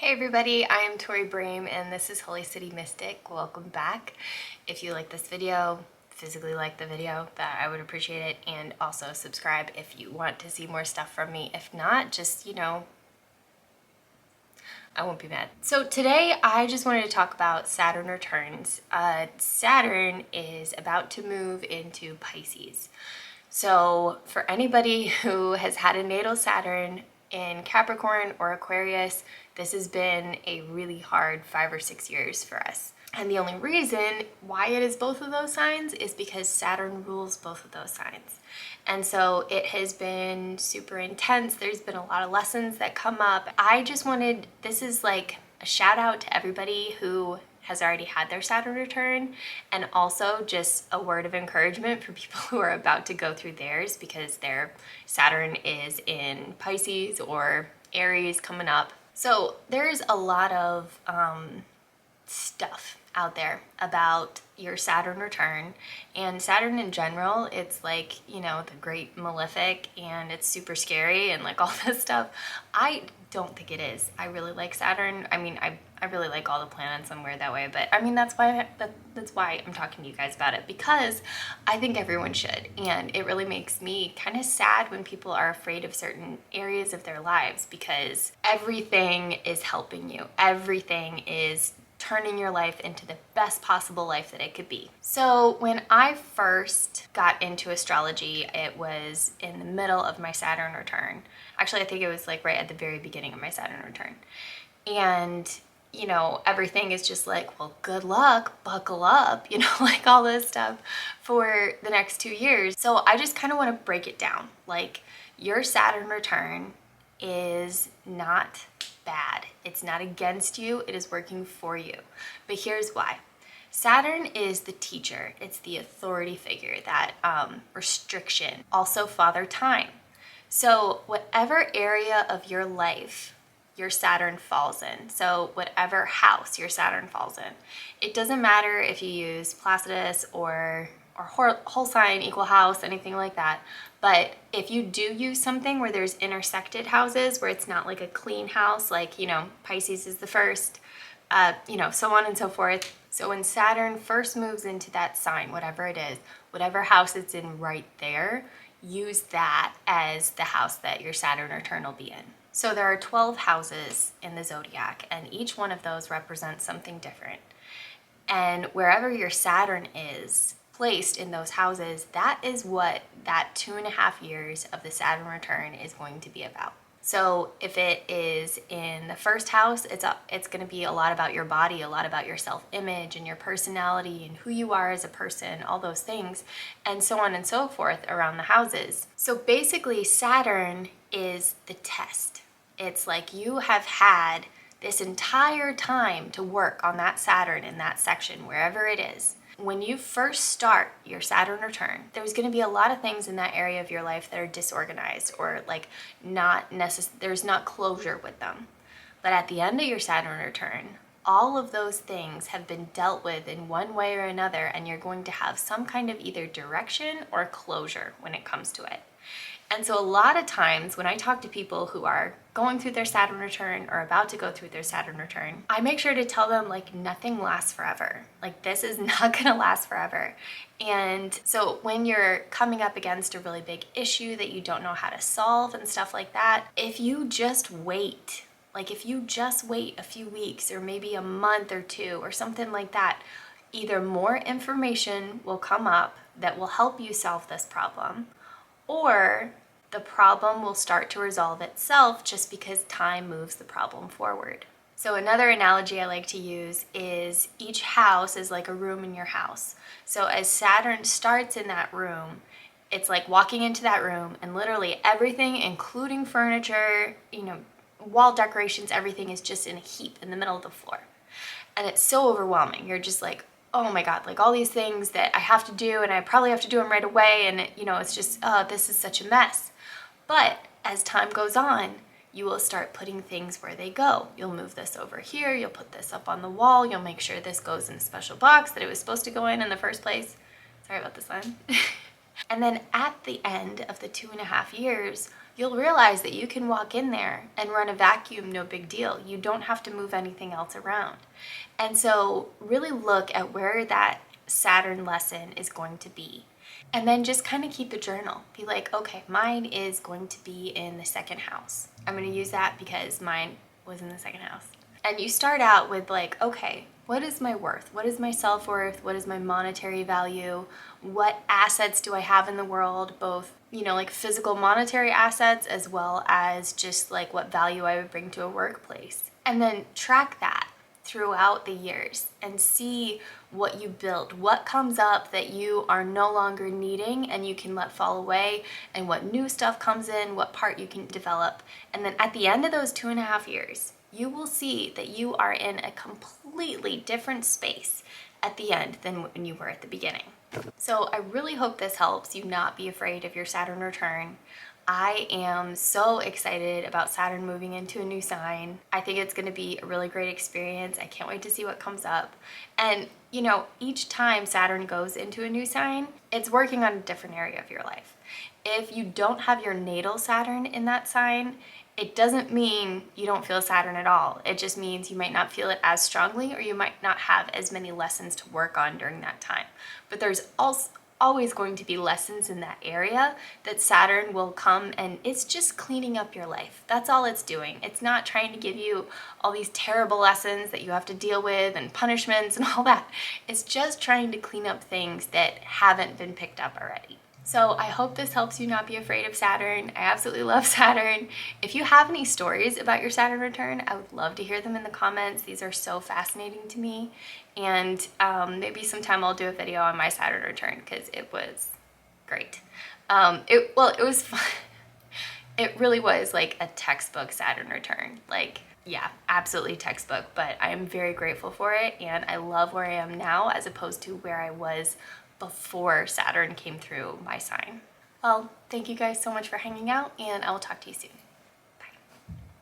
Hey everybody, I am Torie and this is Holy City Mystic. Welcome back. If you like this video, physically like the video, that I would appreciate it, and also subscribe if you want to see more stuff from me. If not, just, I won't be mad. So today I just wanted to talk about Saturn returns. Saturn is about to move into Pisces. So for anybody who has had a natal Saturn in Capricorn or Aquarius, this has been a really hard 5 or 6 years for us. And the only reason why it is both of those signs is because Saturn rules both of those signs. And so it has been super intense. There's been a lot of lessons that come up. This is like a shout out to everybody who has already had their Saturn return, and also just a word of encouragement for people who are about to go through theirs because their Saturn is in Pisces or Aries coming up. So there's a lot of stuff out there about your Saturn return, and Saturn in general. It's like, the great malefic, and it's super scary and like all this stuff. I don't think it is. I really like Saturn. I mean, I really like all the planets. I'm weird that way, but I mean, that's why I'm talking to you guys about it, because I think everyone should. And it really makes me kind of sad when people are afraid of certain areas of their lives, because everything is helping you. Everything is turning your life into the best possible life that it could be. So when I first got into astrology, it was in the middle of my Saturn return. Actually, I think it was like right at the very beginning of my Saturn return. And everything is just like, well, good luck, buckle up, like all this stuff for the next 2 years. So I just kind of want to break it down. Like, your Saturn return is not bad. It's not against you. It is working for you. But here's why. Saturn is the teacher. It's the authority figure, that restriction. Also Father Time. So whatever area of your life your Saturn falls in, so whatever house your Saturn falls in, it doesn't matter if you use Placidus or whole sign, equal house, anything like that. But if you do use something where there's intersected houses, where it's not like a clean house, like, Pisces is the first, so on and so forth. So when Saturn first moves into that sign, whatever it is, whatever house it's in right there, use that as the house that your Saturn return will be in. So there are 12 houses in the zodiac, and each one of those represents something different. And wherever your Saturn is placed in those houses, that is what that 2.5 years of the Saturn return is going to be about. So if it is in the first house, it's going to be a lot about your body, a lot about your self-image and your personality and who you are as a person, all those things, and so on and so forth around the houses. So basically, Saturn is the test. It's like you have had this entire time to work on that Saturn in that section, wherever it is. When you first start your Saturn return, there's going to be a lot of things in that area of your life that are disorganized, or like there's not closure with them. But at the end of your Saturn return, all of those things have been dealt with in one way or another, and you're going to have some kind of either direction or closure when it comes to it. And so a lot of times when I talk to people who are going through their Saturn return or about to go through their Saturn return, I make sure to tell them, like, nothing lasts forever. Like, this is not going to last forever. And so when you're coming up against a really big issue that you don't know how to solve and stuff like that, if you just wait a few weeks or maybe a month or two or something like that, either more information will come up that will help you solve this problem, or the problem will start to resolve itself just because time moves the problem forward. So another analogy I like to use is each house is like a room in your house. So as Saturn starts in that room, it's like walking into that room, and literally everything, including furniture, wall decorations, everything is just in a heap in the middle of the floor. And it's so overwhelming. You're just like, oh my God, like all these things that I have to do, and I probably have to do them right away. And it's just, this is such a mess. But as time goes on, you will start putting things where they go. You'll move this over here. You'll put this up on the wall. You'll make sure this goes in a special box that it was supposed to go in the first place. Sorry about this one. And then at the end of the 2.5 years, you'll realize that you can walk in there and run a vacuum, no big deal. You don't have to move anything else around. And so really look at where that Saturn lesson is going to be. And then just kind of keep a journal. Be like, okay, mine is going to be in the second house. I'm going to use that because mine was in the second house. And you start out with like, okay, what is my worth? What is my self-worth? What is my monetary value? What assets do I have in the world? Both, like physical monetary assets as well as just like what value I would bring to a workplace. And then track that throughout the years and see what you build, what comes up that you are no longer needing and you can let fall away, and what new stuff comes in, what part you can develop. And then at the end of those 2.5 years, you will see that you are in a completely different space at the end than when you were at the beginning. So I really hope this helps you not be afraid of your Saturn return. I am so excited about Saturn moving into a new sign. I think it's going to be a really great experience. I can't wait to see what comes up. And each time Saturn goes into a new sign, it's working on a different area of your life. If you don't have your natal Saturn in that sign, it doesn't mean you don't feel Saturn at all. It just means you might not feel it as strongly, or you might not have as many lessons to work on during that time. But there's also always going to be lessons in that area that Saturn will come, and it's just cleaning up your life. That's all it's doing. It's not trying to give you all these terrible lessons that you have to deal with and punishments and all that. It's just trying to clean up things that haven't been picked up already. So I hope this helps you not be afraid of Saturn. I absolutely love Saturn. If you have any stories about your Saturn return, I would love to hear them in the comments. These are so fascinating to me. And maybe sometime I'll do a video on my Saturn return because it was great. It was fun. It really was like a textbook Saturn return. Like, yeah, absolutely textbook, but I am very grateful for it, and I love where I am now as opposed to where I was before Saturn came through my sign. Well, thank you guys so much for hanging out, and I will talk to you soon.